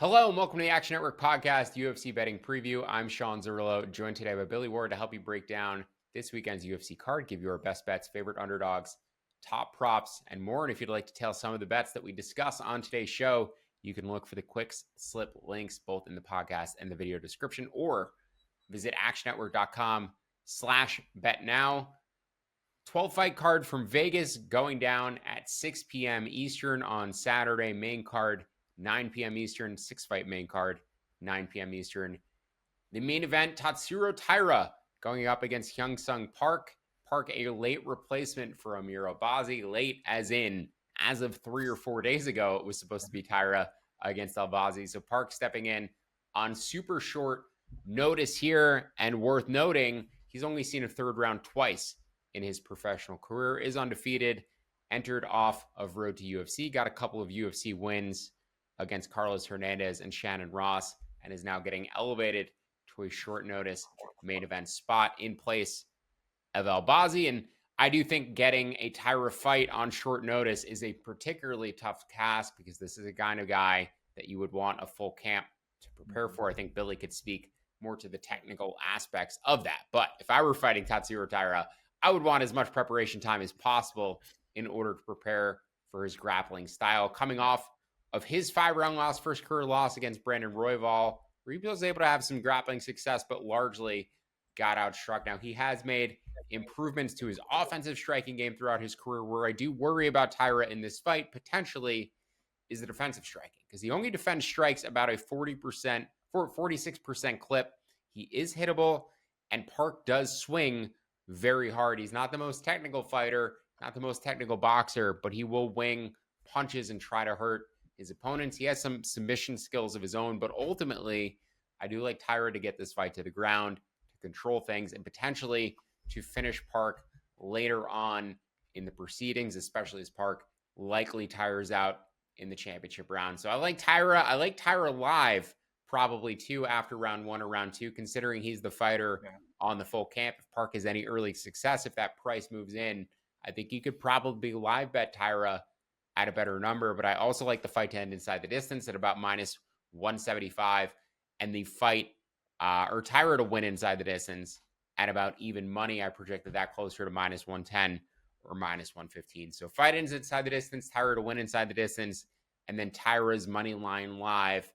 Hello and welcome to the Action Network Podcast, UFC Betting Preview. I'm Sean Zerillo, joined today by Billy Ward to help you break down this weekend's UFC card, give you our best bets, favorite underdogs, top props, and more. And if you'd like to tell some of the bets that we discuss on today's show, you can look for the quick slip links both in the podcast and the video description, or visit actionnetwork.com/betnow. 12 fight card from Vegas going down at 6 p.m. Eastern on Saturday. Main card 9 p.m. Eastern, 6-fight main card, 9 p.m. Eastern. The main event, Taira going up against Hyung-Sung Park. Park, a late replacement for Amir Albazi. Late as of 3 or 4 days ago, it was supposed to be Taira against Albazi. So Park stepping in on super short notice here. And worth noting, he's only seen a third round twice in his professional career, is undefeated, entered off of Road to UFC, got a couple of UFC wins against Carlos Hernandez and Shannon Ross, and is now getting elevated to a short notice main event spot in place of Albazi. And I do think getting a Taira fight on short notice is a particularly tough task because this is a kind of guy that you would want a full camp to prepare for. I think Billy could speak more to the technical aspects of that. But if I were fighting Tatsuro Taira, I would want as much preparation time as possible in order to prepare for his grappling style. Coming off of his 5-round loss, first career loss against Brandon Royval, where he was able to have some grappling success, but largely got outstruck. Now, he has made improvements to his offensive striking game throughout his career. Where I do worry about Taira in this fight, potentially, is the defensive striking, because he only defends strikes about a 46% clip. He is hittable, and Park does swing very hard. He's not the most technical fighter, not the most technical boxer, but he will wing punches and try to hurt his opponents. He has some submission skills of his own, but ultimately, I do like Taira to get this fight to the ground, to control things, and potentially to finish Park later on in the proceedings, especially as Park likely tires out in the championship round. So I like Taira. I like Taira live probably too after round 1 or round 2, considering he's the fighter on the full camp. If Park has any early success, if that price moves in, I think you could probably live bet Taira at a better number. But I also like the fight to end inside the distance at about minus 175, and the fight or Taira to win inside the distance at about even money. I projected that closer to minus 110 or minus 115. So fight ends inside the distance, Taira to win inside the distance, and then Taira's money line live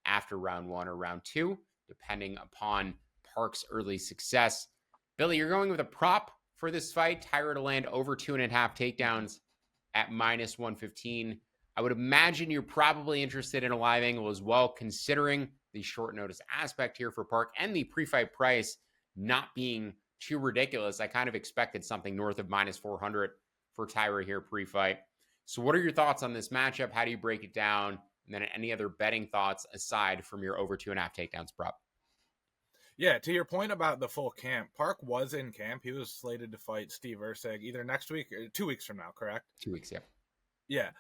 after round 1 or round 2, depending upon Park's early success. Billy, you're going with a prop for this fight, Taira to land over 2.5 takedowns at minus 115. I would imagine you're probably interested in a live angle as well, considering the short notice aspect here for Park and the pre-fight price not being too ridiculous. I kind of expected something north of minus 400 for Taira here pre-fight. So what are your thoughts on this matchup? How do you break it down? And then any other betting thoughts aside from your over 2.5 takedowns prop? Yeah, to your point about the full camp, Park was in camp. He was slated to fight Steve Erceg either next week or 2 weeks from now, correct? 2 weeks, yeah. Yeah.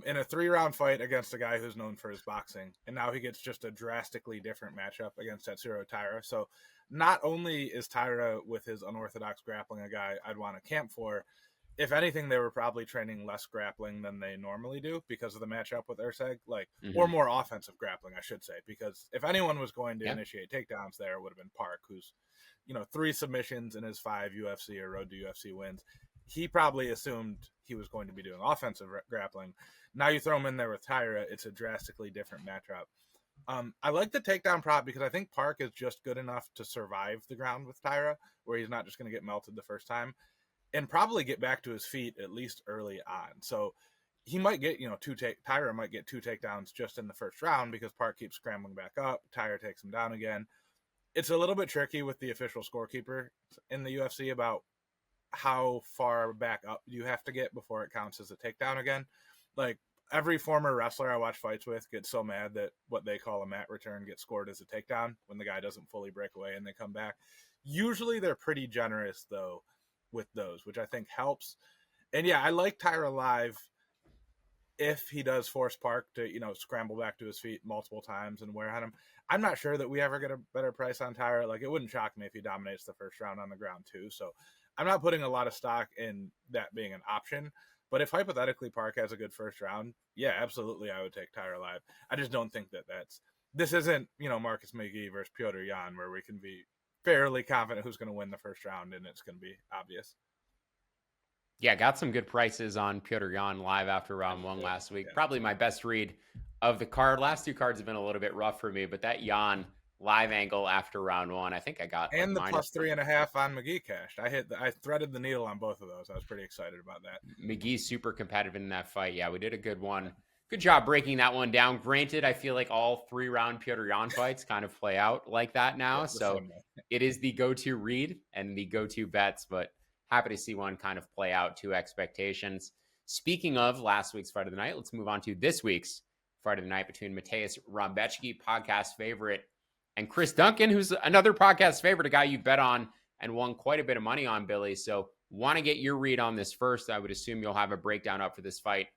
In a 3-round fight against a guy who's known for his boxing. And now he gets just a drastically different matchup against Tatsuro Taira. So not only is Taira with his unorthodox grappling a guy I'd want to camp for, if anything, they were probably training less grappling than they normally do because of the matchup with Erceg, or more offensive grappling, I should say, because if anyone was going to initiate takedowns there, it would have been Park, who's, 3 submissions in his 5 UFC or Road to UFC wins. He probably assumed he was going to be doing offensive grappling. Now you throw him in there with Taira, it's a drastically different matchup. I like the takedown prop because I think Park is just good enough to survive the ground with Taira, where he's not just going to get melted the first time, and probably get back to his feet at least early on. So he might get, Taira might get 2 takedowns just in the first round because Park keeps scrambling back up. Taira takes him down again. It's a little bit tricky with the official scorekeeper in the UFC about how far back up you have to get before it counts as a takedown again. Like, every former wrestler I watch fights with gets so mad that what they call a mat return gets scored as a takedown when the guy doesn't fully break away and they come back. Usually they're pretty generous, though, with those, which I think helps. And yeah, I like Taira live if he does force Park to, scramble back to his feet multiple times and wear on him. I'm not sure that we ever get a better price on Taira. Like, it wouldn't shock me if he dominates the first round on the ground too. So I'm not putting a lot of stock in that being an option, But if hypothetically Park has a good first round, yeah, absolutely, I would take Taira live. I just don't think this isn't, Marcus McGee versus Piotr Jan, where we can be fairly confident who's going to win the first round, and it's going to be obvious. Yeah, got some good prices on Piotr Jan live after round one last week. Yeah. Probably my best read of the card. Last two cards have been a little bit rough for me, but that Jan live angle after round one, I think I got and like the plus 3.5 on McGee cashed. I threaded the needle on both of those. I was pretty excited about that. McGee's super competitive in that fight. Yeah, we did a good one. Good job breaking that one down. Granted, I feel like all 3-round Piotr Jan fights kind of play out like that now. Yeah, so it is the go-to read and the go-to bets, but happy to see one kind of play out to expectations. Speaking of last week's fight of the night, let's move on to this week's fight of the night between Mateusz Rąbecki, podcast favorite, and Chris Duncan, who's another podcast favorite, a guy you bet on and won quite a bit of money on, Billy. So want to get your read on this first. I would assume you'll have a breakdown up for this fight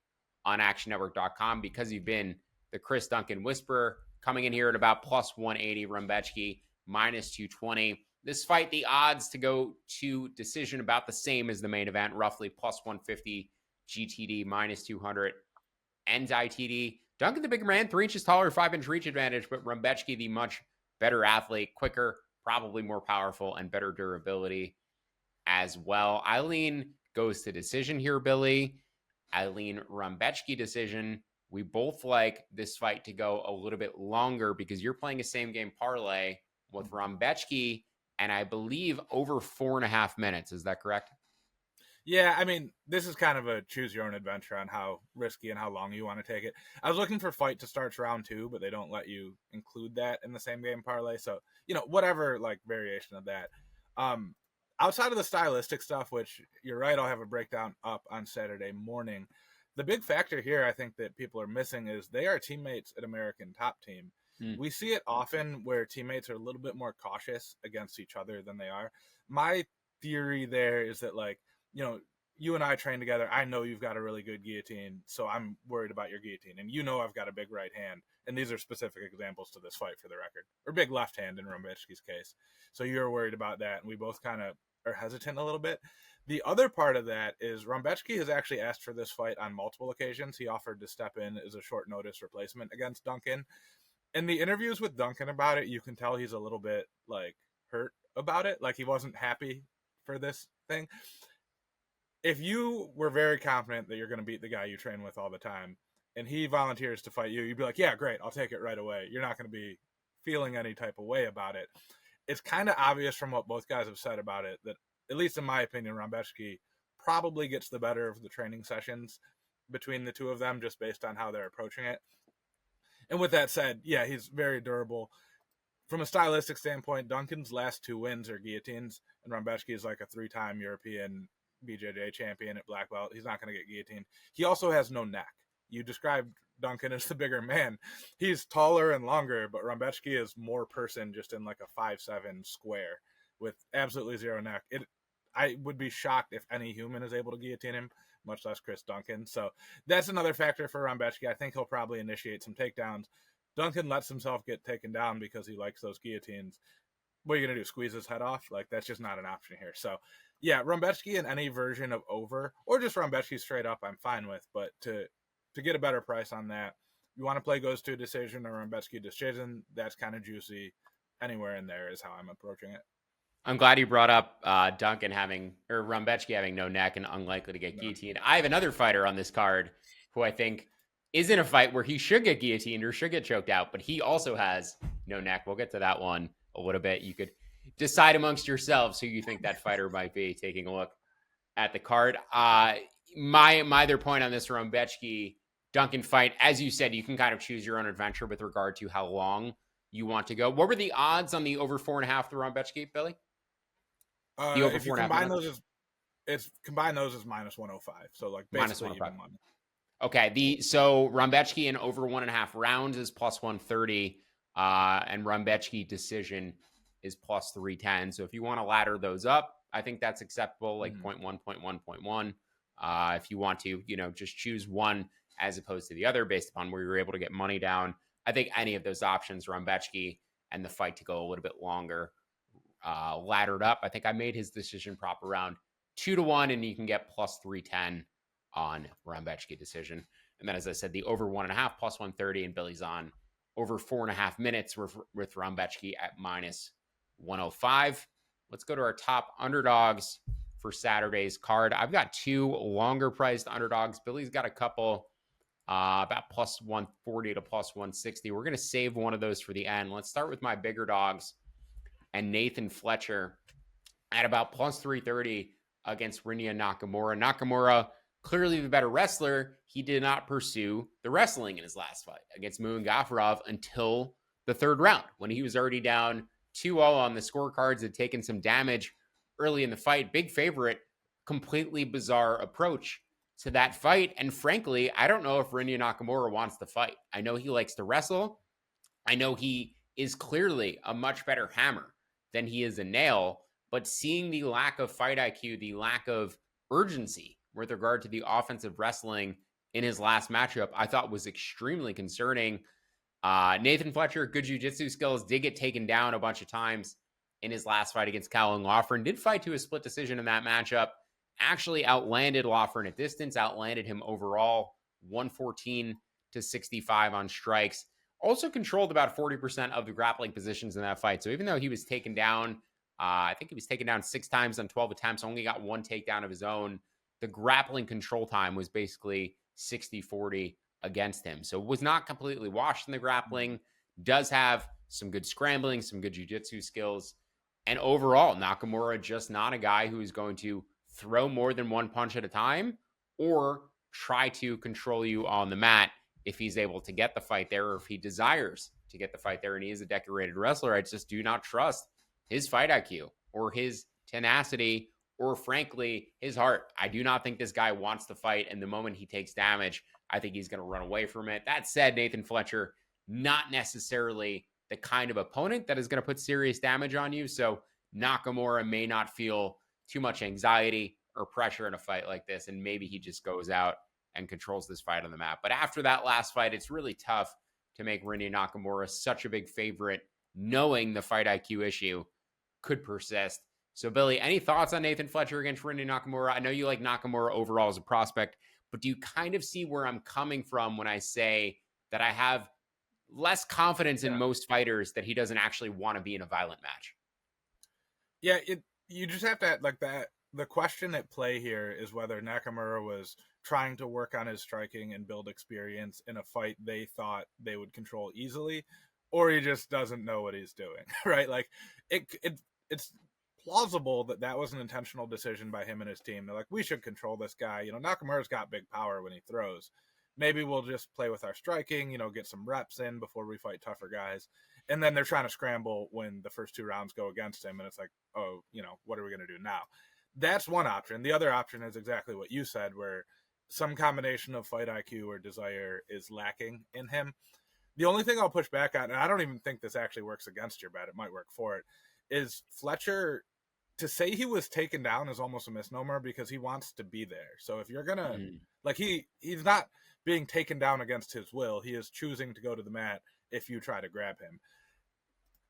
on actionnetwork.com because you've been the Chris Duncan whisperer, coming in here at about plus 180, Rąbecki minus 220. This fight, the odds to go to decision about the same as the main event, roughly plus 150 GTD, minus 200 NZITD. Duncan, the bigger man, 3 inches taller, 5-inch reach advantage, but Rąbecki, the much better athlete, quicker, probably more powerful, and better durability as well. I lean goes to decision here, Billy. I lean Rąbecki decision. We both like this fight to go a little bit longer because you're playing a same game parlay with Rąbecki, and I believe over 4.5 minutes. Is that correct? Yeah, I mean, this is kind of a choose your own adventure on how risky and how long you want to take it. I was looking for fight to start round 2, but they don't let you include that in the same game parlay. So, whatever like variation of that. Outside of the stylistic stuff, which you're right, I'll have a breakdown up on Saturday morning. The big factor here, I think, that people are missing is they are teammates at American Top Team. We see it often where teammates are a little bit more cautious against each other than they are. My theory there is that, like, you and I train together. I know you've got a really good guillotine, so I'm worried about your guillotine. And I've got a big right hand. And these are specific examples to this fight for the record. Or big left hand in Rąbecki's case. So you're worried about that, and we both kind of are hesitant a little bit. The other part of that is Rąbecki has actually asked for this fight on multiple occasions. He offered to step in as a short notice replacement against Duncan. In the interviews with Duncan about it, you can tell he's a little bit, like, hurt about it. Like, he wasn't happy for this thing. If you were very confident that you're going to beat the guy you train with all the time, and he volunteers to fight you, you'd be like, yeah, great, I'll take it right away. You're not going to be feeling any type of way about it. It's kind of obvious from what both guys have said about it that, at least in my opinion, Rąbecki probably gets the better of the training sessions between the two of them just based on how they're approaching it. And with that said, yeah, he's very durable. From a stylistic standpoint, Duncan's last 2 wins are guillotines, and Rąbecki is like a 3-time European BJJ champion at black belt. He's not going to get guillotined. He also has no neck. You described Duncan as the bigger man. He's taller and longer, but Rąbecki is more person just in like a 5'7" square with absolutely zero neck. I would be shocked if any human is able to guillotine him, much less Chris Duncan. So that's another factor for Rąbecki. I think he'll probably initiate some takedowns. Duncan lets himself get taken down because he likes those guillotines. What are you going to do, squeeze his head off? Like, that's just not an option here. So, yeah, Rąbecki in any version of over, or just Rąbecki straight up, I'm fine with. But to get a better price on that, you want to play goes to a decision or Rąbecki decision, that's kind of juicy. Anywhere in there is how I'm approaching it. I'm glad you brought up Rąbecki having no neck and unlikely to get guillotined. I have another fighter on this card who I think is in a fight where he should get guillotined or should get choked out, but he also has no neck. We'll get to that one a little bit. You could decide amongst yourselves who you think that fighter might be, taking a look at the card. My other point on this Rąbecki Duncan fight, as you said, you can kind of choose your own adventure with regard to how long you want to go. What were the odds on the over 4.5 for Rąbecki, Billy? The over if you combine those, combine those as minus 105. So like basically even money. Okay, so Rąbecki in over 1.5 rounds is plus 130, and Rąbecki decision is plus 310. So if you want to ladder those up, I think that's acceptable, like 0.1, 0.1, 0.1. If you want to, just choose one as opposed to the other based upon where you're able to get money down. I think any of those options, Rąbecki and the fight to go a little bit longer, laddered up. I think I made his decision prop around 2-1, and you can get plus 310 on Rambechki decision. And then, as I said, the over 1.5 plus 130, and Billy's on over 4.5 minutes with Rambechki at minus 105. Let's go to our top underdogs for Saturday's card. I've got two longer priced underdogs. Billy's got a couple about plus 140 to plus 160. We're going to save one of those for the end. Let's start with my bigger dogs and Nathan Fletcher at about plus 330 against Rinya Nakamura. Nakamura, clearly the better wrestler. He did not pursue the wrestling in his last fight against Muin-Gafarov until the third round, when he was already down 2-0 on the scorecards, had taken some damage early in the fight. Big favorite, completely bizarre approach to that fight. And frankly, I don't know if Rinya Nakamura wants to fight. I know he likes to wrestle. I know he is clearly a much better hammer than he is a nail, but seeing the lack of fight IQ, the lack of urgency with regard to the offensive wrestling in his last matchup, I thought was extremely concerning. Nathan Fletcher, good jiu-jitsu skills, did get taken down a bunch of times in his last fight against Callum Lawford, did fight to a split decision in that matchup, actually outlanded Lawford at distance, outlanded him overall, 114 to 65 on strikes. Also controlled about 40% of the grappling positions in that fight. So even though he was taken down, I think he was taken down 6 times on 12 attempts, only got 1 takedown of his own. The grappling control time was basically 60-40 against him. So was not completely washed in the grappling, does have some good scrambling, some good jiu-jitsu skills. And overall, Nakamura just not a guy who is going to throw more than one punch at a time or try to control you on the mat if he's able to get the fight there, or if he desires to get the fight there and he is a decorated wrestler. I just do not trust his fight IQ or his tenacity or, frankly, his heart. I do not think this guy wants to fight, and the moment he takes damage, I think he's going to run away from it. That said, Nathan Fletcher, not necessarily the kind of opponent that is going to put serious damage on you, so Nakamura may not feel too much anxiety or pressure in a fight like this, and maybe he just goes out and controls this fight on the mat. But after that last fight, it's really tough to make Rinya Nakamura such a big favorite, knowing the fight IQ issue could persist. So, Billy, any thoughts on Nathan Fletcher against Rinya Nakamura? I know you like Nakamura overall as a prospect, but do you kind of see where I'm coming from when I say that I have less confidence in most fighters that he doesn't actually want to be in a violent match? Yeah, you just have to, like, that. The question at play here is whether Nakamura was trying to work on his striking and build experience in a fight they thought they would control easily, or he just doesn't know what he's doing, right? Like, it's plausible that was an intentional decision by him and his team. They're like, we should control this guy. You know, Nakamura's got big power when he throws. Maybe we'll just play with our striking, you know, get some reps in before we fight tougher guys. And then they're trying to scramble when the first 2 rounds go against him. And it's like, oh, you know, what are we going to do now? That's one option. The other option is exactly what you said, where some combination of fight IQ or desire is lacking in him. The only thing I'll push back on, and I don't even think this actually works against your bet, it might work for it, is Fletcher, to say he was taken down is almost a misnomer because he wants to be there. So if you're going to, like, he's not being taken down against his will. He is choosing to go to the mat if you try to grab him.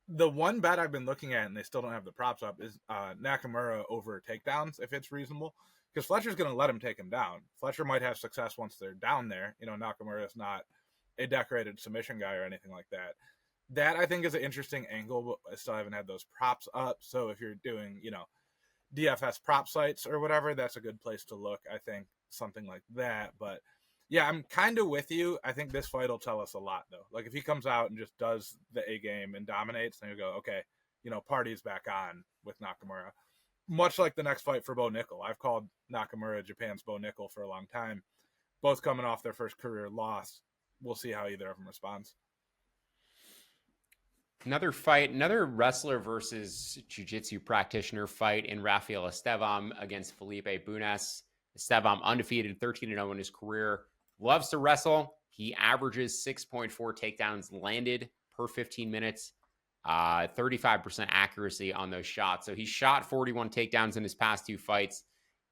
The one bet I've been looking at, and they still don't have the props up, is Nakamura over takedowns, if it's reasonable. Because Fletcher's going to let him take him down. Fletcher might have success once they're down there. You know, Nakamura is not a decorated submission guy or anything like that. That, I think, is an interesting angle, but I still haven't had those props up. So if you're doing, you know, DFS prop sites or whatever, that's a good place to look, I think, something like that. But yeah, I'm kind of with you. I think this fight will tell us a lot, though. Like, if he comes out and just does the A game and dominates, then you go, okay, you know, party's back on with Nakamura. Much like the next fight for Bo Nickel. I've called Nakamura Japan's Bo Nickel for a long time. Both coming off their first career loss. We'll see how either of them responds. Another fight, another wrestler versus jiu-jitsu practitioner fight in Rafael Estevam against Felipe Bunes. Estevam undefeated, 13-0 in his career. Loves to wrestle. He averages 6.4 takedowns landed per 15 minutes. 35% accuracy on those shots. So he shot 41 takedowns in his past 2 fights.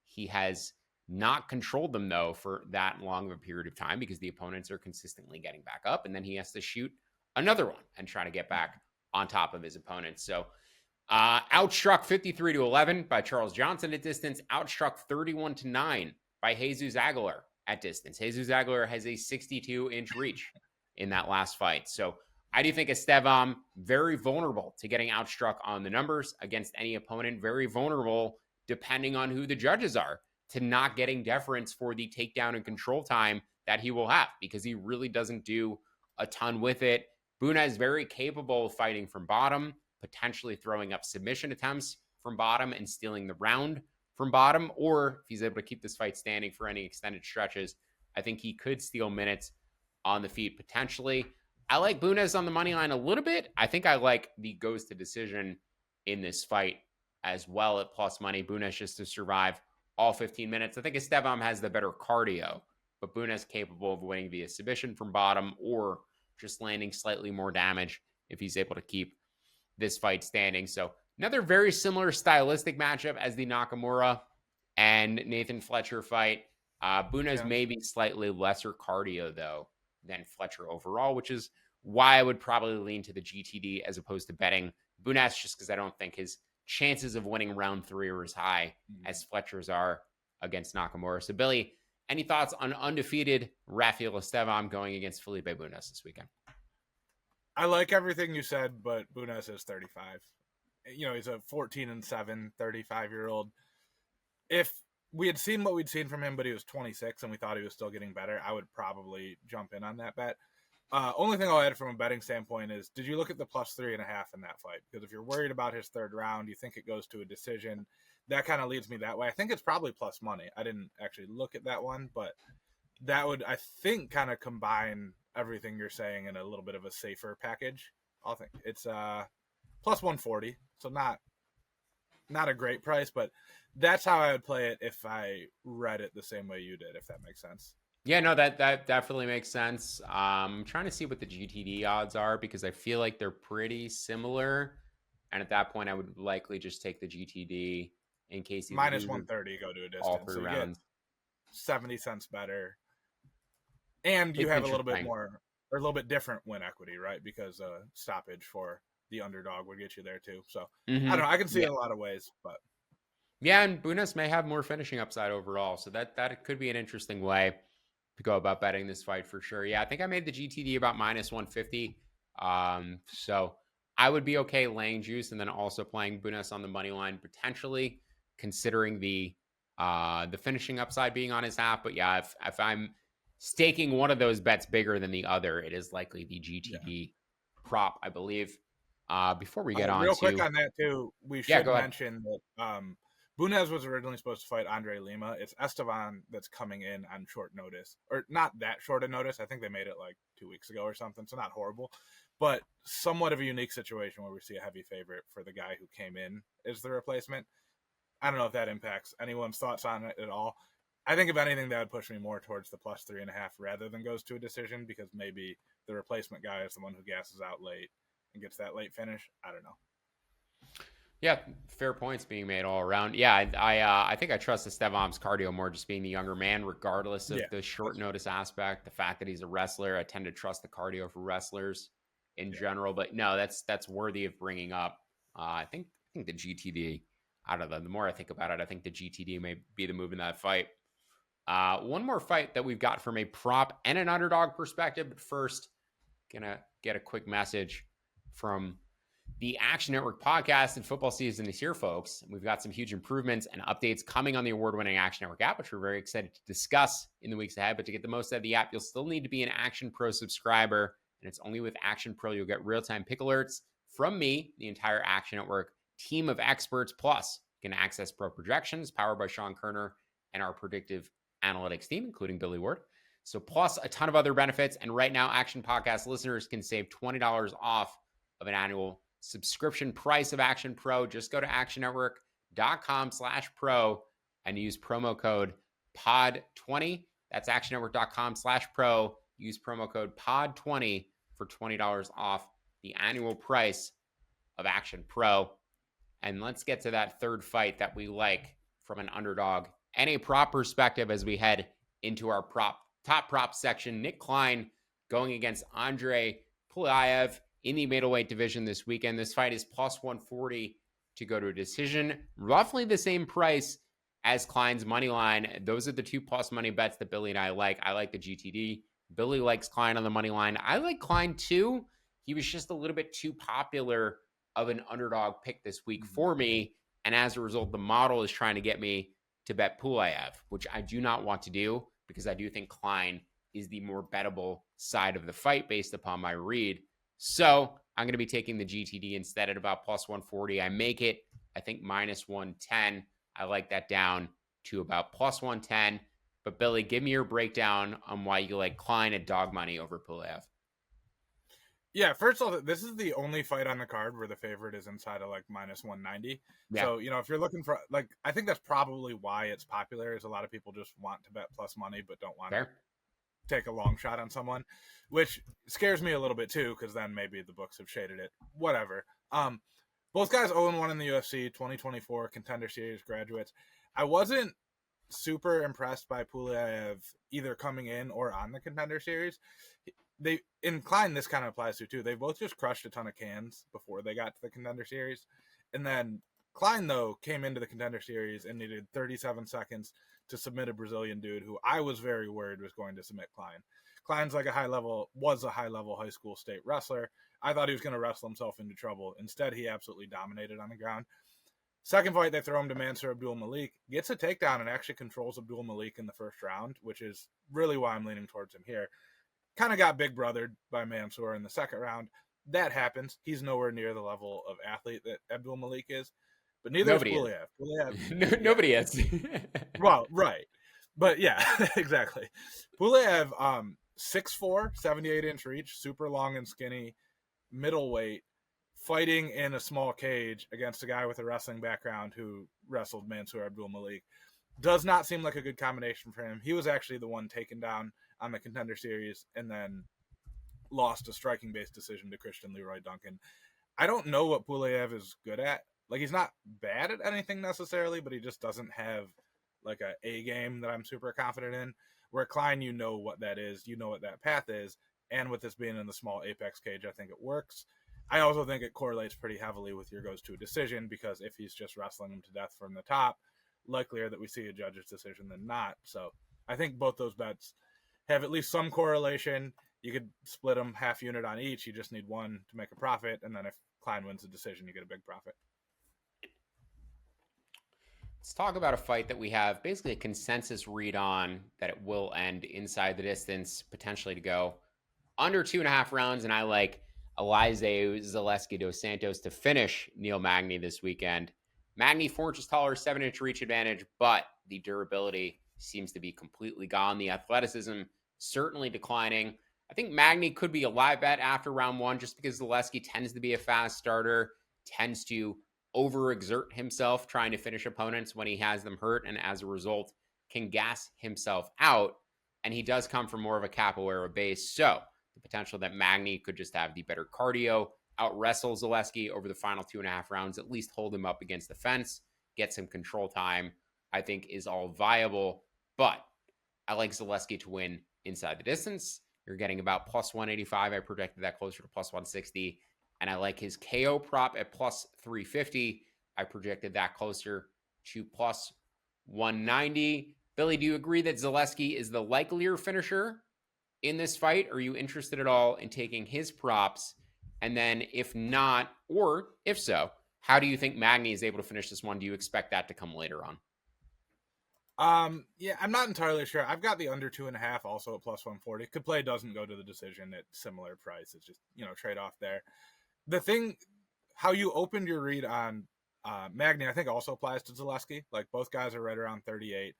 He has not controlled them, though, for that long of a period of time because the opponents are consistently getting back up, and then he has to shoot another one and try to get back on top of his opponents. So outstruck 53-11 by Charles Johnson at distance, outstruck 31-9 by Jesus Aguilar at distance. Jesus Aguilar has a 62-inch reach in that last fight. So I do think Estevam very vulnerable to getting outstruck on the numbers against any opponent, very vulnerable depending on who the judges are to not getting deference for the takedown and control time that he will have, because he really doesn't do a ton with it. Buna is very capable of fighting from bottom, potentially throwing up submission attempts from bottom and stealing the round from bottom, or if he's able to keep this fight standing for any extended stretches, I think he could steal minutes on the feet potentially. I like Bunes on the money line a little bit. I think I like the goes to decision in this fight as well at plus money. Bunes just to survive all 15 minutes. I think Estevam has the better cardio, but Bunes capable of winning via submission from bottom or just landing slightly more damage if he's able to keep this fight standing. So another very similar stylistic matchup as the Nakamura and Nathan Fletcher fight. Bunes may be slightly lesser cardio, though, than Fletcher overall, which is why I would probably lean to the GTD as opposed to betting Bunes, just because I don't think his chances of winning round 3 are as high as Fletcher's are against Nakamura. So, Billy, any thoughts on undefeated Rafael Estevam going against Felipe Bunes this weekend? I like everything you said, but Bunes is 35. You know, he's a 14-7, 35-year-old. If we had seen what we'd seen from him, but he was 26 and we thought he was still getting better, I would probably jump in on that bet. Only thing I'll add from a betting standpoint is, did you look at the plus 3.5 in that fight? Because if you're worried about his third round, you think it goes to a decision, that kind of leads me that way. I think it's probably plus money. I didn't actually look at that one, but that would, I think, kind of combine everything you're saying in a little bit of a safer package. I think it's plus 140, so not a great price, but that's how I would play it if I read it the same way you did, if that makes sense. Yeah, no, that definitely makes sense. I'm trying to see what the GTD odds are because I feel like they're pretty similar. And at that point, I would likely just take the GTD in case he minus 130 go to a distance. All 3 rounds. 70 cents better. And you have a little bit more, or a little bit different win equity, right? Because stoppage for the underdog would get you there too. So I don't know. I can see it a lot of ways, but. Yeah, and Bunes may have more finishing upside overall. So that could be an interesting way to go about betting this fight for sure. Yeah, I think I made the GTD about minus 150. So I would be okay laying juice and then also playing Bunes on the money line potentially, considering the finishing upside being on his half. But yeah, if I'm staking one of those bets bigger than the other, it is likely the GTD prop, I believe. Before we get on real quick on that too, we should mention that Bunes was originally supposed to fight Andre Lima. It's Estevam that's coming in on short notice, or not that short a notice. I think they made it like 2 weeks ago or something, so not horrible, but somewhat of a unique situation where we see a heavy favorite for the guy who came in as the replacement. I don't know if that impacts anyone's thoughts on it at all. I think if anything, that would push me more towards the plus 3.5 rather than goes to a decision, because maybe the replacement guy is the one who gasses out late and gets that late finish. I don't know. Yeah, fair points being made all around. Yeah, I think I trust Estevam's cardio more, just being the younger man, regardless of the short notice aspect. The fact that he's a wrestler, I tend to trust the cardio for wrestlers in general. But no, that's worthy of bringing up. I think the GTD, out of the more I think about it, I think the GTD may be the move in that fight. One more fight that we've got from a prop and an underdog perspective. But first, gonna get a quick message from the Action Network podcast. And football season is here, folks. We've got some huge improvements and updates coming on the award-winning Action Network app, which we're very excited to discuss in the weeks ahead. But to get the most out of the app, you'll still need to be an Action Pro subscriber. And it's only with Action Pro you'll get real-time pick alerts from me, the entire Action Network team of experts. Plus, you can access pro projections powered by Sean Kerner and our predictive analytics team, including Billy Ward. So plus a ton of other benefits. And right now, Action Podcast listeners can save $20 off of an annual subscription price of Action Pro. Just go to actionnetwork.com/pro and use promo code POD20. That's actionnetwork.com/pro. Use promo code POD20 for $20 off the annual price of Action Pro. And let's get to that third fight that we like from an underdog and a prop perspective as we head into our top prop section. Nick Klein going against Andre Pulayev in the middleweight division this weekend. This fight is plus 140 to go to a decision, roughly the same price as Klein's money line. Those are the 2+ money bets that Billy and I like. I like the GTD. Billy likes Klein on the money line. I like Klein too. He was just a little bit too popular of an underdog pick this week for me. And as a result, the model is trying to get me to bet Pulev, which I do not want to do because I do think Klein is the more bettable side of the fight based upon my read. So I'm going to be taking the GTD instead at about plus 140. I make it, I think, minus 110. I like that down to about plus 110. But Billy, give me your breakdown on why you like Klein at dog money over Pulev. Yeah, first of all, this is the only fight on the card where the favorite is inside of like minus 190. Yeah. So, if you're looking for, like, I think that's probably why it's popular, is a lot of people just want to bet plus money but don't want to take a long shot on someone, which scares me a little bit too, because then maybe the books have shaded it. Whatever. Both guys 0-1 in the UFC 2024 Contender Series graduates. I wasn't super impressed by Pulev either coming in or on the Contender Series. They in Klein, this kind of applies to too. They both just crushed a ton of cans before they got to the Contender Series, and then Klein though came into the Contender Series and needed 37 seconds to submit a Brazilian dude who I was very worried was going to submit Klein. Klein's like was a high level high school state wrestler. I thought he was going to wrestle himself into trouble. Instead, he absolutely dominated on the ground. Second fight, they throw him to Mansour Abdul Malik, gets a takedown and actually controls Abdul Malik in the first round, which is really why I'm leaning towards him here. Kind of got big brothered by Mansour in the second round. That happens. He's nowhere near the level of athlete that Abdul Malik is, but neither is Pulev. Nobody is. Well, right. But yeah, exactly. Pulev, 6'4", 78-inch reach, super long and skinny, middleweight, fighting in a small cage against a guy with a wrestling background who wrestled Mansour Abdul Malik. Does not seem like a good combination for him. He was actually the one taken down on the Contender Series and then lost a striking-based decision to Christian Leroy Duncan. I don't know what Pulev is good at. Like, he's not bad at anything necessarily, but he just doesn't have like a game that I'm super confident in. Where Klein, you know what that is, you know what that path is, and with this being in the small apex cage, I think it works. I also think it correlates pretty heavily with your goes to a decision, because if he's just wrestling him to death from the top, likelier that we see a judge's decision than not. So I think both those bets have at least some correlation. You could split them half unit on each. You just need one to make a profit, and then if Klein wins the decision, you get a big profit. Let's talk about a fight that we have basically a consensus read on that it will end inside the distance, potentially to go under 2.5 rounds. And I like Elizeu Zaleski dos Santos to finish Neil Magny this weekend. Magny 4 inches taller, 7-inch reach advantage, but the durability seems to be completely gone. The athleticism certainly declining. I think Magny could be a live bet after round 1 just because Zaleski tends to be a fast starter, tends to overexert himself trying to finish opponents when he has them hurt, and as a result can gas himself out. And he does come from more of a capoeira base, so the potential that Magny could just have the better cardio, out wrestle Zaleski over the final 2.5 rounds, at least hold him up against the fence, get some control time, I think is all viable. But I like Zaleski to win inside the distance. You're getting about plus 185. I projected that closer to plus 160. And I like his KO prop at plus 350. I projected that closer to plus 190. Billy, do you agree that Zaleski is the likelier finisher in this fight? Are you interested at all in taking his props? And then if not, or if so, how do you think Magny is able to finish this one? Do you expect that to come later on? Yeah, I'm not entirely sure. I've got the under 2.5 also at plus 140. Could play, doesn't go to the decision at similar price. It's just, trade off there. The thing, how you opened your read on Magny, I think also applies to Zaleski. Like, both guys are right around 38,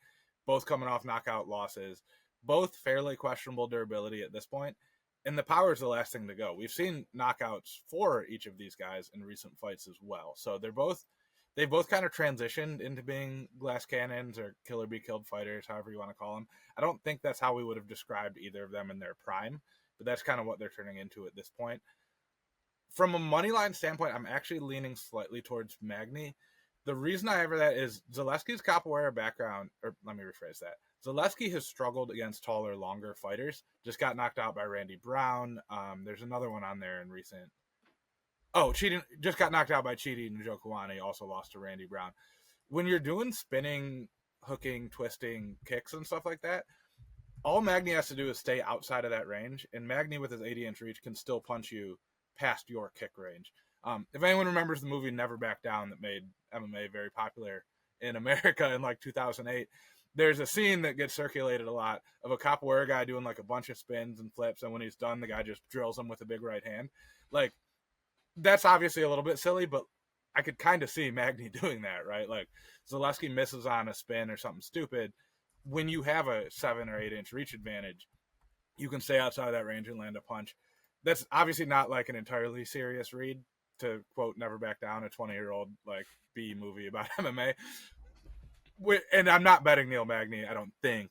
both coming off knockout losses, both fairly questionable durability at this point. And the power is the last thing to go. We've seen knockouts for each of these guys in recent fights as well. So they both kind of transitioned into being glass cannons or killer be killed fighters, however you want to call them. I don't think that's how we would have described either of them in their prime, but that's kind of what they're turning into at this point. From a money line standpoint, I'm actually leaning slightly towards Magny. The reason I have that is Zaleski's capoeira background, or let me rephrase that. Zaleski has struggled against taller, longer fighters. Just got knocked out by Randy Brown. There's another one on there in recent. Oh, just got knocked out by Chidi Njokuani, also lost to Randy Brown. When you're doing spinning hooking, twisting kicks and stuff like that. All Magny has to do is stay outside of that range, and Magny with his 80-inch reach can still punch you past your kick range. If anyone remembers the movie Never Back Down that made MMA very popular in America in like 2008, there's a scene that gets circulated a lot of a capoeira guy doing like a bunch of spins and flips, and when he's done, the guy just drills him with a big right hand. Like, that's obviously a little bit silly, but I could kind of see Magny doing that, right? Like, Zaleski misses on a spin or something stupid. When you have a 7 or 8-inch reach advantage, you can stay outside of that range and land a punch. That's obviously not like an entirely serious read, to quote Never Back Down, a 20-year-old like B movie about MMA. And I'm not betting Neil Magny, I don't think,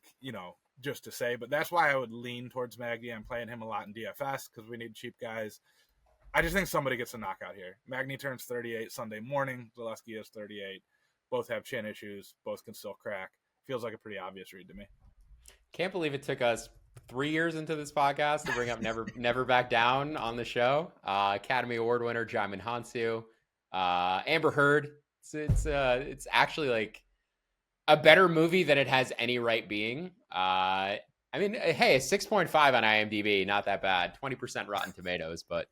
just to say, but that's why I would lean towards Magny. I'm playing him a lot in DFS because we need cheap guys. I just think somebody gets a knockout here. Magny turns 38 Sunday morning. Zaleski is 38. Both have chin issues. Both can still crack. Feels like a pretty obvious read to me. Can't believe it took us 3 years into this podcast to bring up Never Back Down on the show. Academy Award winner Jaimin Hansu, Amber Heard. It's actually like a better movie than it has any right being. I mean, hey, a 6.5 on IMDb, not that bad. 20% Rotten Tomatoes, but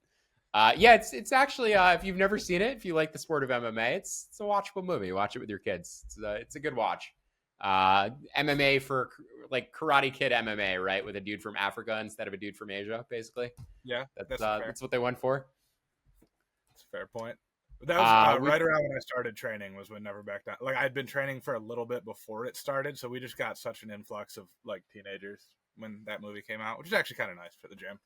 yeah, it's actually if you've never seen it, if you like the sport of MMA, it's a watchable movie. Watch it with your kids. It's a good watch. MMA for like Karate Kid MMA, right? With a dude from Africa instead of a dude from Asia, basically. Yeah, that's what they went for. That's a fair point. That was right around when I started training was when Never Back Down. Like, I'd been training for a little bit before it started, so we just got such an influx of like teenagers when that movie came out, which is actually kind of nice for the gym.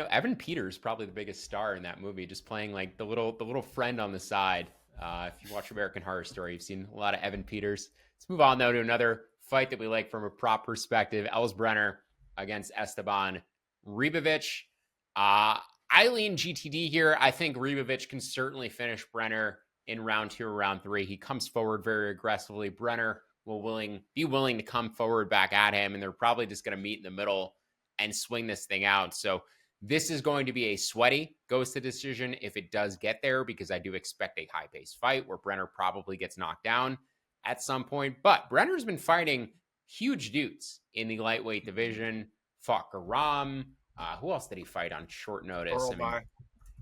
Evan Peters probably the biggest star in that movie, just playing like the little friend on the side. If you watch American Horror Story, you've seen a lot of Evan Peters. Let's move on though to another fight that we like from a prop perspective: Els Brenner against Esteban Ribovic. I lean GTD here. I think Ribovic can certainly finish Brenner in round 2 or round 3. He comes forward very aggressively. Brenner will be willing to come forward back at him, and they're probably just going to meet in the middle and swing this thing out. So this is going to be a sweaty goes to decision if it does get there, because I do expect a high-paced fight where Brenner probably gets knocked down at some point. But Brenner's been fighting huge dudes in the lightweight division. Fought Garam. Who else did he fight on short notice?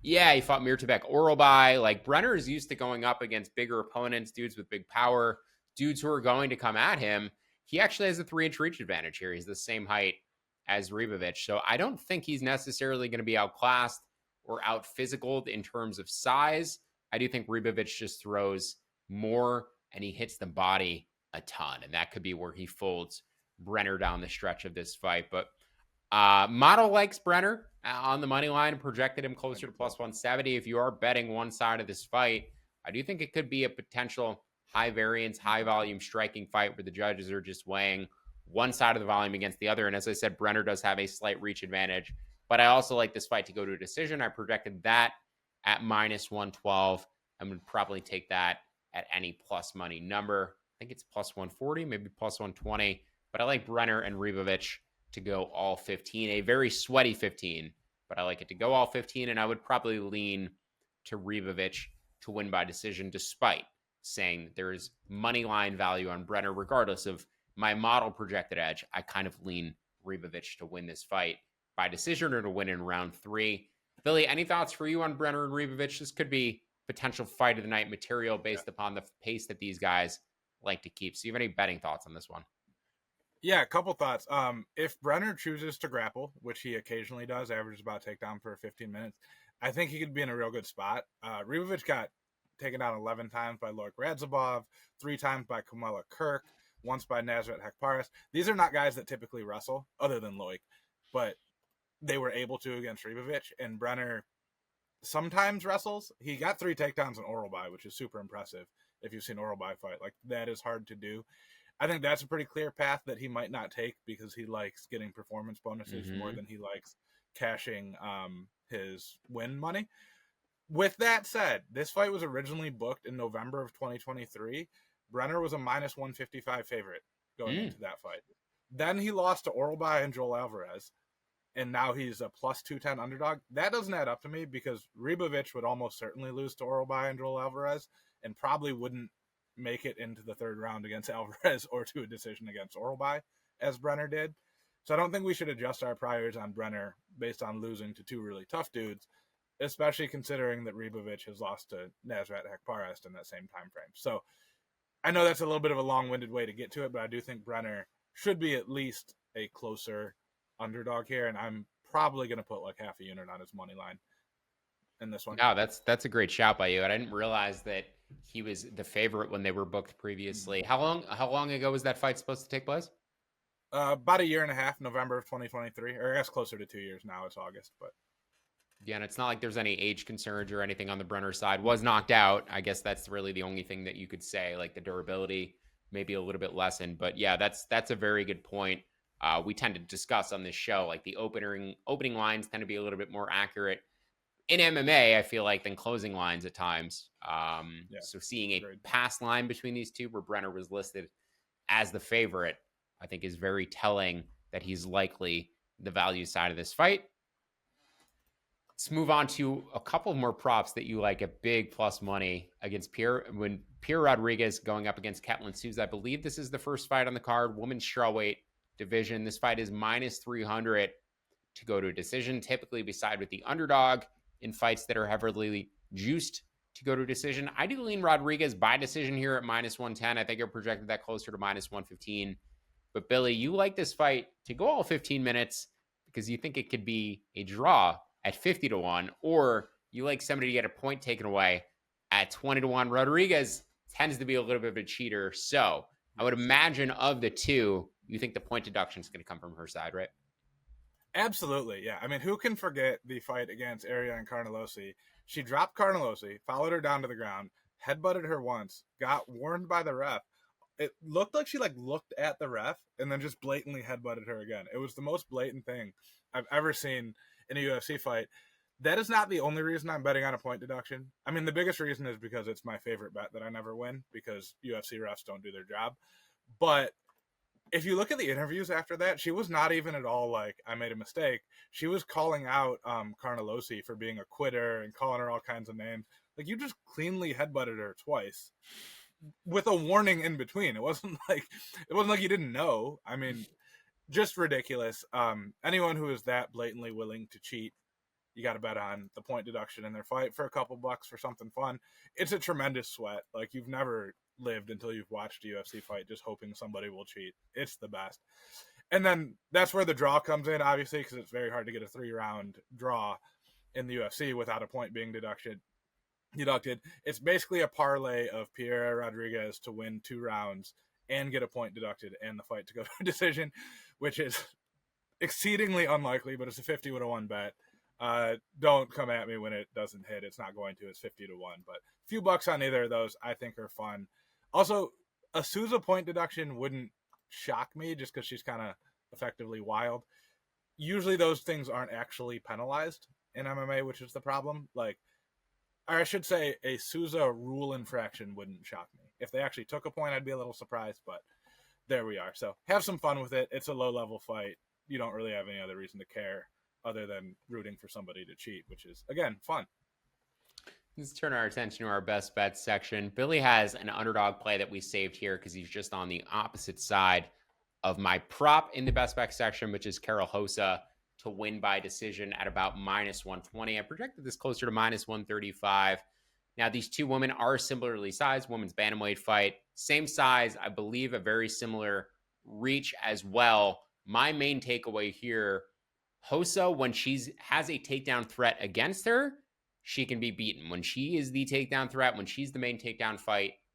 Yeah, he fought Mirtabek Oralbai. Like, Brenner is used to going up against bigger opponents, dudes with big power, dudes who are going to come at him. He actually has a 3-inch reach advantage here. He's the same height as Ribovic. So I don't think he's necessarily going to be outclassed or out physicaled in terms of size. I do think Ribovic just throws more and he hits the body a ton. And that could be where he folds Brenner down the stretch of this fight. But Model likes Brenner on the money line and projected him closer to plus 170. If you are betting one side of this fight, I do think it could be a potential high variance, high volume striking fight where the judges are just weighing one side of the volume against the other. And as I said, Brenner does have a slight reach advantage, but I also like this fight to go to a decision. I projected that at minus 112. I would probably take that at any plus money number. I think it's plus 140, maybe plus 120, but I like Brenner and Ribovic to go all 15, a very sweaty 15, but I like it to go all 15. And I would probably lean to Ribovic to win by decision, despite saying that there is money line value on Brenner, regardless of my model projected edge. I kind of lean Ribovic to win this fight by decision or to win in round 3. Billy, any thoughts for you on Brenner and Ribovic? This could be potential fight of the night material based upon the pace that these guys like to keep. So you have any betting thoughts on this one? Yeah, a couple thoughts. If Brenner chooses to grapple, which he occasionally does, averages about takedown per 15 minutes, I think he could be in a real good spot. Ribovic got taken down 11 times by Loic Radzhabov, 3 times by Kamala Kirk, once by Nazareth Hekparis. These are not guys that typically wrestle, other than Loic, but they were able to against Ribovic, and Brenner sometimes wrestles. He got 3 takedowns in Oralbai, which is super impressive if you've seen Oralbai fight. Like, that is hard to do. I think that's a pretty clear path that he might not take because he likes getting performance bonuses more than he likes cashing his win money. With that said, this fight was originally booked in November of 2023. Brenner was a minus 155 favorite going into that fight. Then he lost to Oralbai and Joel Alvarez, and now he's a plus 210 underdog. That doesn't add up to me because Ribovic would almost certainly lose to Oralbai and Joel Alvarez and probably wouldn't make it into the third round against Alvarez or to a decision against Orlby, as Brenner did. So I don't think we should adjust our priors on Brenner based on losing to two really tough dudes, especially considering that Ribovic has lost to Nasrat Haqparast in that same time frame. So I know that's a little bit of a long-winded way to get to it, but I do think Brenner should be at least a closer underdog here, and I'm probably going to put like half a unit on his money line in this one. No, that's a great shout by you. And I didn't realize that he was the favorite when they were booked previously. How long ago was that fight supposed to take place? About a year and a half, November of 2023, or I guess closer to 2 years now. It's August, but Yeah, and it's not like there's any age concerns or anything on the Brenner side. Was knocked out. I guess that's really the only thing that you could say. Like the durability maybe a little bit lessened. But yeah, that's a very good point. We tend to discuss on this show like the opening lines tend to be a little bit more accurate in MMA, I feel like, than closing lines at times. So seeing a pass line between these two where Brenner was listed as the favorite, I think is very telling that he's likely the value side of this fight. Let's move on to a couple more props that you like at big plus money against Pierre Rodriguez going up against Ketlin Souza. I believe this is the first fight on the card, women's strawweight division. This fight is minus 300 to go to a decision. Typically we side with the underdog in fights that are heavily juiced to go to a decision. I do lean Rodriguez by decision here at minus 110. I think I projected that closer to minus 115. But Billy, you like this fight to go all 15 minutes because you think it could be a draw at 50 to 1, or you like somebody to get a point taken away at 20 to 1. Rodriguez tends to be a little bit of a cheater. So I would imagine of the two, you think the point deduction is going to come from her side, right? Absolutely, yeah. I mean, who can forget the fight against Ariane Carnelossi? She dropped Carnelossi, followed her down to the ground, headbutted her once, got warned by the ref. It looked like she looked at the ref and then just blatantly headbutted her again. It was the most blatant thing I've ever seen in a UFC fight. That is not the only reason I'm betting on a point deduction. I mean, the biggest reason is because it's my favorite bet that I never win because UFC refs don't do their job. But if you look at the interviews after that, she was not even at all like, I made a mistake. She was calling out Carnelossi for being a quitter and calling her all kinds of names. Like, you just cleanly headbutted her twice with a warning in between. It wasn't like you didn't know. I mean, just ridiculous. Anyone who is that blatantly willing to cheat, you got to bet on the point deduction in their fight for a couple bucks for something fun. It's a tremendous sweat. Like, you've never lived until you've watched a UFC fight just hoping somebody will cheat. It's the best. And then that's where the draw comes in, obviously, because it's very hard to get a 3-round draw in the UFC without a point being deducted. It's basically a parlay of Pierre Rodriguez to win 2 rounds and get a point deducted and the fight to go to a decision, which is exceedingly unlikely, but it's a 50 to 1 bet. Don't come at me when it doesn't hit. It's not going to. It's 50 to 1, but a few bucks on either of those I think are fun. Also, a Souza point deduction wouldn't shock me just because she's kind of effectively wild. Usually those things aren't actually penalized in MMA, which is the problem. Like, or I should say, a Souza rule infraction wouldn't shock me. If they actually took a point, I'd be a little surprised, but there we are. So have some fun with it. It's a low-level fight. You don't really have any other reason to care other than rooting for somebody to cheat, which is, again, fun. Let's turn our attention to our best bets section. Billy has an underdog play that we saved here because he's just on the opposite side of my prop in the best bet section, which is Karol Rosa to win by decision at about minus 120. I projected this closer to minus 135. Now, these two women are similarly sized. Women's bantamweight fight, same size, I believe, a very similar reach as well. My main takeaway here, Rosa, when she has a takedown threat against her, she can be beaten. When she is the takedown threat, when she's the main takedown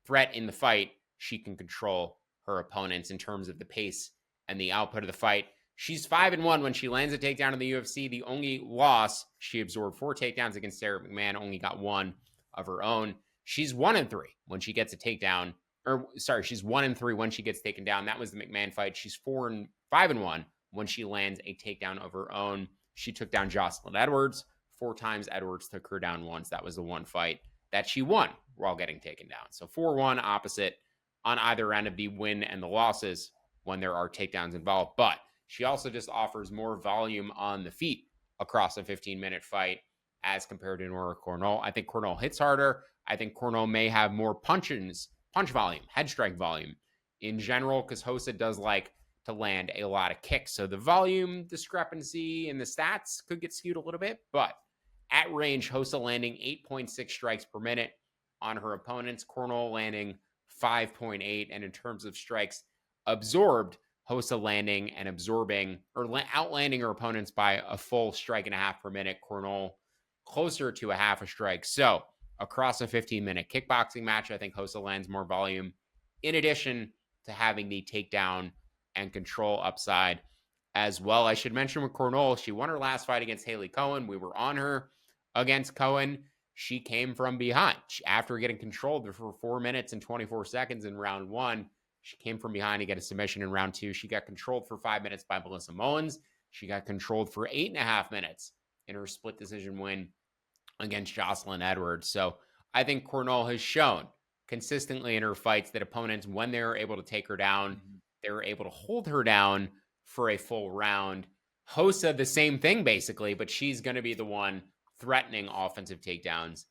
threat in the fight, she can control her opponents in terms of the pace and the output of the fight. She's 5-1 when she lands a takedown in the UFC. The only loss, she absorbed 4 takedowns against Sarah McMahon, only got 1 of her own. She's 1-3 when she gets a takedown. She's 1-3 when she gets taken down. That was the McMahon fight. She's 5-1 when she lands a takedown of her own. She took down Jocelyn Edwards 4 times. Edwards took her down once. That was the one fight that she won while getting taken down. So 4-1 opposite on either end of the win and the losses when there are takedowns involved. But she also just offers more volume on the feet across a 15-minute fight as compared to Nora Cornell. I think Cornell hits harder. I think Cornell may have more punches punch volume, head strike volume in general, because Hossa does like to land a lot of kicks. So the volume discrepancy in the stats could get skewed a little bit, but at range, Hossa landing 8.6 strikes per minute on her opponents, Cornell landing 5.8. And in terms of strikes absorbed, Hossa landing and absorbing or outlanding her opponents by a full strike and a half per minute, Cornell closer to a half a strike. So across a 15-minute kickboxing match, I think Hossa lands more volume, in addition to having the takedown and control upside as well. I should mention with Cornell, she won her last fight against Haley Cohen. We were on her against Cohen. She came from behind. After getting controlled for 4 minutes and 24 seconds in round one, she came from behind to get a submission in round two. She got controlled for 5 minutes by Melissa Mullins. She got controlled for 8.5 minutes in her split decision win against Jocelyn Edwards. So I think Cornell has shown consistently in her fights that opponents, when they're able to take her down, they're able to hold her down for a full round. Hossa, the same thing basically, but she's going to be the one threatening offensive takedowns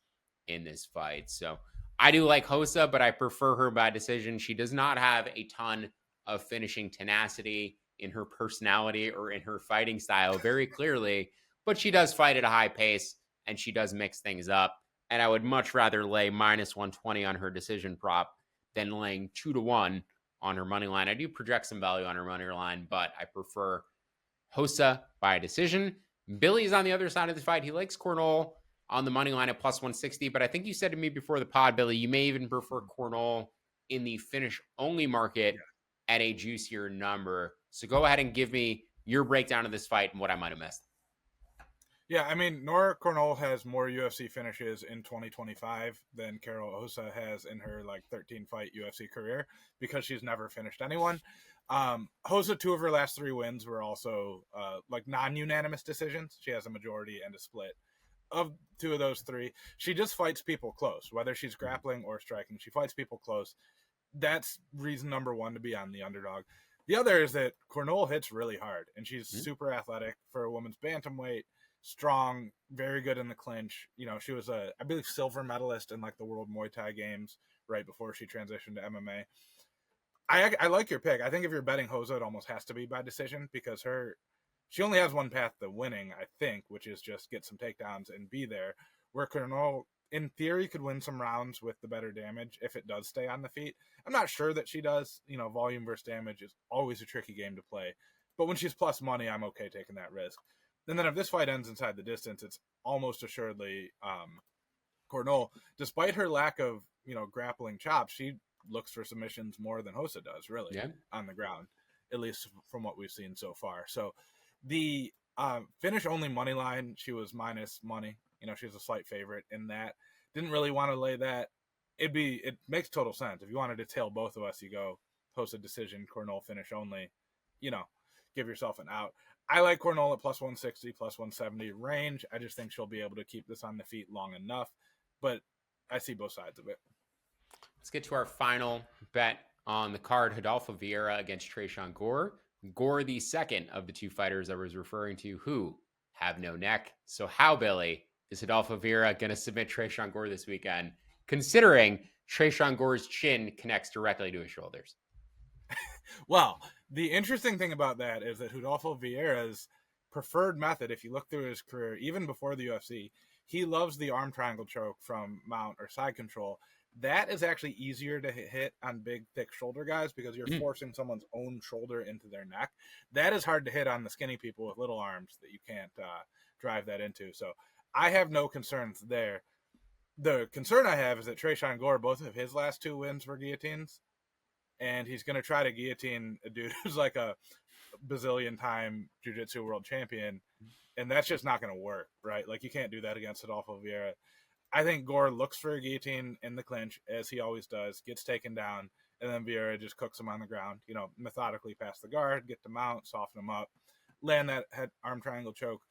in this fight. So I do like Hossa, but I prefer her by decision. She does not have a ton of finishing tenacity in her personality or in her fighting style very clearly, but she does fight at a high pace and she does mix things up. And I would much rather lay minus 120 on her decision prop than laying 2-1 on her money line. I do project some value on her money line, but I prefer Hossa by decision. Billy's on the other side of the fight. He likes Cornell on the money line at plus 160, but I think you said to me before the pod, Billy, you may even prefer Cornell in the finish only market at a juicier number. So go ahead and give me your breakdown of this fight and what I might have missed. Yeah, I mean, Nora Cornell has more UFC finishes in 2025 than Carol Hossa has in her 13-fight UFC career, because she's never finished anyone. Hossa, 2 of her last 3 wins were also non-unanimous decisions. She has a majority and a split. Of 2 of those 3, she just fights people close, whether she's grappling or striking. She fights people close. That's reason number 1 to be on the underdog. The other is that Cornell hits really hard, and she's super athletic for a woman's bantamweight. Strong, very good in the clinch. She was I believe, silver medalist in the World Muay Thai Games right before she transitioned to MMA. I like your pick. I think if you're betting Hossa, it almost has to be by decision, because she only has one path to winning, I think, which is just get some takedowns and be there. Where Cornell, in theory, could win some rounds with the better damage if it does stay on the feet. I'm not sure that she does. Volume versus damage is always a tricky game to play. But when she's plus money, I'm okay taking that risk. And then if this fight ends inside the distance, it's almost assuredly Cornell. Despite her lack of grappling chops, she looks for submissions more than Hossa does, really, on the ground, at least from what we've seen so far. So the finish only money line, she was minus money. She's a slight favorite in that. Didn't really want to lay that. It makes total sense. If you wanted to tail both of us, you go Hossa decision, Cornell finish only. Give yourself an out. I like Cornell at plus 160, plus 170 range. I just think she'll be able to keep this on the feet long enough, but I see both sides of it. Let's get to our final bet on the card. Rodolfo Vieira against Tresean Gore. Gore, the second of the 2 fighters I was referring to who have no neck. So how, Billy, is Rodolfo Vieira going to submit Tresean Gore this weekend, considering Tresean Gore's chin connects directly to his shoulders? Well, the interesting thing about that is that Rodolfo Vieira's preferred method, if you look through his career, even before the UFC, he loves the arm triangle choke from mount or side control. That is actually easier to hit on big, thick shoulder guys, because you're forcing someone's own shoulder into their neck. That is hard to hit on the skinny people with little arms that you can't drive that into. So I have no concerns there. The concern I have is that Tresean Gore, both of his last 2 wins were guillotines. And he's going to try to guillotine a dude who's like a bazillion-time jiu-jitsu world champion, and that's just not going to work, right? You can't do that against Rodolfo Vieira. I think Gore looks for a guillotine in the clinch, as he always does, gets taken down, and then Vieira just cooks him on the ground, methodically past the guard, get the mount, soften him up, land that head arm triangle choke.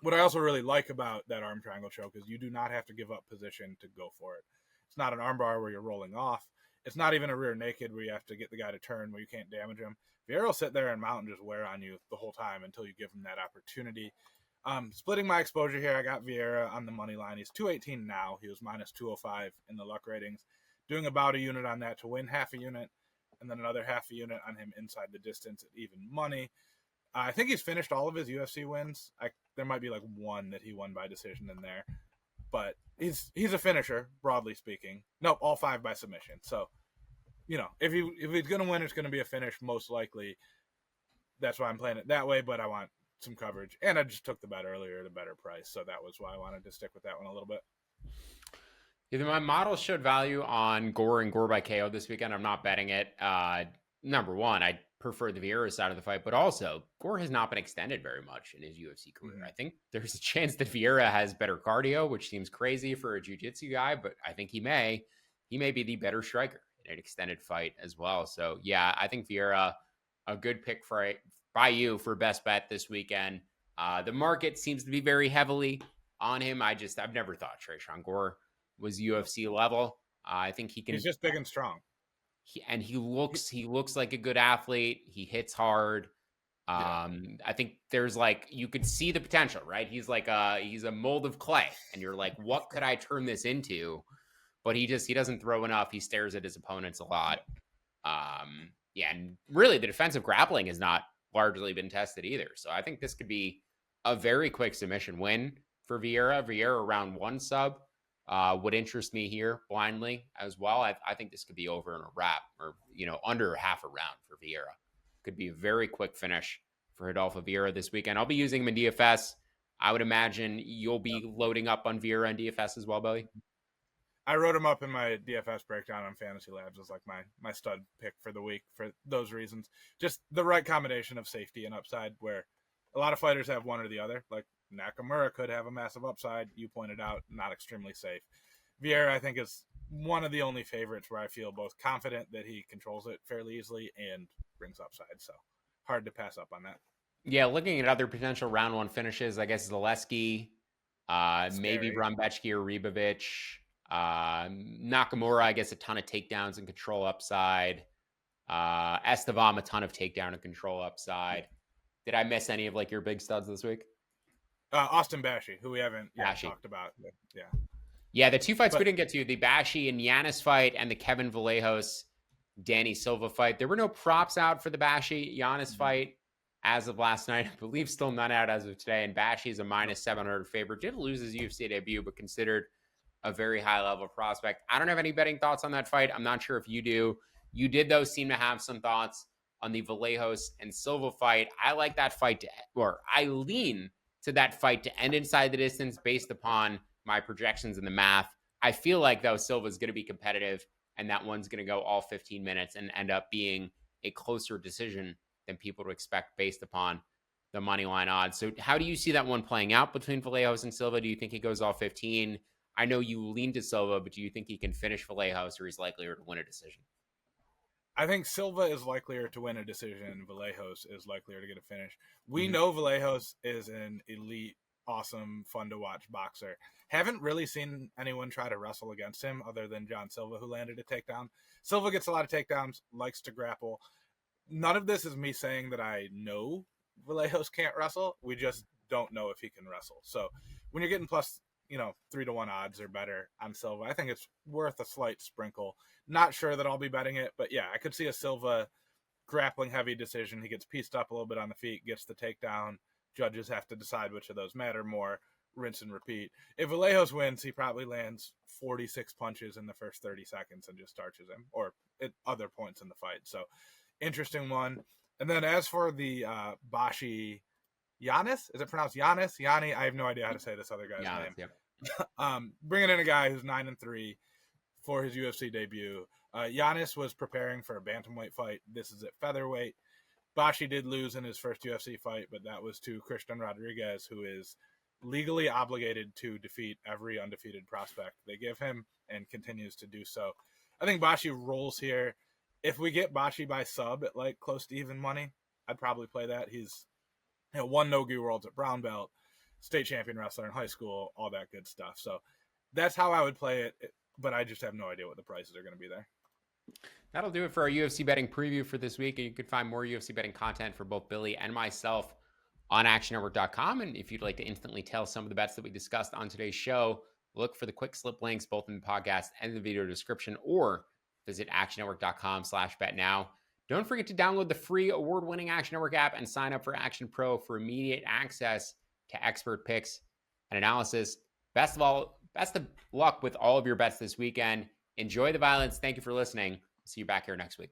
What I also really like about that arm triangle choke is you do not have to give up position to go for it. It's not an armbar where you're rolling off. It's not even a rear naked where you have to get the guy to turn where you can't damage him. Vieira will sit there and mount and just wear on you the whole time until you give him that opportunity. Splitting my exposure here, I got Vieira on the money line. He's 218 now. He was minus 205 in the luck ratings. doing about a unit on that to win half a unit, and then another half a unit on him inside the distance at even money. I think he's finished all of his UFC wins. There might be like one that he won by decision in there, but he's a finisher, broadly speaking. Nope, all 5 by submission. So, if he's going to win, it's going to be a finish, most likely. That's why I'm playing it that way, but I want some coverage. And I just took the bet earlier at a better price, so that was why I wanted to stick with that one a little bit. Either my model showed value on Gore and Gore by KO this weekend. I'm not betting it. Number one, I prefer the Vieira side of the fight, but also Gore has not been extended very much in his UFC career. Mm-hmm. I think there's a chance that Vieira has better cardio, which seems crazy for a jiu-jitsu guy, but I think he may be the better striker in an extended fight as well. So yeah, I think Vieira, a good pick by you for best bet this weekend. The market seems to be very heavily on him. I've never thought Tresean Gore was UFC level. I think he can. He's just big and strong. He looks like a good athlete. He hits hard. I think there's you could see the potential, right? He's he's a mold of clay, and you're like, what could I turn this into? But he doesn't throw enough. He stares at his opponents a lot. And really the defensive grappling has not largely been tested either. So I think this could be a very quick submission win for Vieira. Vieira around 1 sub. Would interest me here blindly as well. I think this could be over in a wrap, or under half a round for Vieira. Could be a very quick finish for Rodolfo Vieira this weekend. I'll be using him in DFS. I would imagine you'll be loading up on Vieira and DFS as well, Billy. I wrote him up in my DFS breakdown on Fantasy Labs as my stud pick for the week for those reasons. Just the right combination of safety and upside, where a lot of fighters have one or the other. Like Nakamura could have a massive upside. You pointed out, not extremely safe. Vieira, I think, is one of the only favorites where I feel both confident that he controls it fairly easily and brings upside. So hard to pass up on that. Yeah, looking at other potential round 1 finishes, I guess Zaleski, maybe Brambechki or Ribovic. Nakamura, I guess, a ton of takedowns and control upside. Estevam, a ton of takedown and control upside. Did I miss any of your big studs this week? Austin Bashi, who we haven't talked about. Yeah, the 2 fights we didn't get to, the Bashi and Giannis fight and the Kevin Vallejos Danny Silva fight. There were no props out for the Bashi Giannis fight as of last night. I believe still none out as of today. And Bashi is a minus 700 favorite. Did lose his UFC debut, but considered a very high level prospect. I don't have any betting thoughts on that fight. I'm not sure if you do. You did, though, seem to have some thoughts on the Vallejos and Silva fight. I like that fight I lean to that fight to end inside the distance based upon my projections and the math. I feel like, though, Silva's going to be competitive and that one's going to go all 15 minutes and end up being a closer decision than people would expect based upon the money line odds. So how do you see that one playing out between Vallejos and Silva? Do you think it goes all 15? I know you lean to Silva, but do you think he can finish Vallejos, or he's likelier to win a decision? I think Silva is likelier to win a decision. Vallejos is likelier to get a finish. We know Vallejos is an elite, awesome, fun to watch boxer. Haven't really seen anyone try to wrestle against him other than John Silva, who landed a takedown. Silva gets a lot of takedowns, likes to grapple. None of this is me saying that I know Vallejos can't wrestle. We just don't know if he can wrestle. So when you're getting plus 3-1 odds or better on Silva, I think it's worth a slight sprinkle. Not sure that I'll be betting it, but yeah, I could see a Silva grappling heavy decision. He gets pieced up a little bit on the feet, gets the takedown. Judges have to decide which of those matter more. Rinse and repeat. If Vallejos wins, he probably lands 46 punches in the first 30 seconds and just starches him, or at other points in the fight. So interesting one. And then as for the Bashi Giannis, is it pronounced Giannis? Yanni? I have no idea how to say this other guy's name. Yep. Bringing in a guy who's 9-3 for his UFC debut. Giannis was preparing for a bantamweight fight. This is at featherweight. Bashi did lose in his first UFC fight, but that was to Christian Rodriguez, who is legally obligated to defeat every undefeated prospect they give him and continues to do so. I think Bashi rolls here. If we get Bashi by sub at close to even money, I'd probably play that. He's won no-gi worlds at brown belt, state champion wrestler in high school, all that good stuff. So that's how I would play it, but I just have no idea what the prices are going to be there. That'll do it for our UFC betting preview for this week. You can find more UFC betting content for both Billy and myself on actionnetwork.com. And if you'd like to instantly tell some of the bets that we discussed on today's show look for the quick slip links both in the podcast and the video description, or visit actionnetwork.com/bet now. Don't forget to download the free award-winning Action Network app and sign up for Action Pro for immediate access to expert picks and analysis. Best of luck with all of your bets this weekend. Enjoy the violence. Thank you for listening. See you back here next week.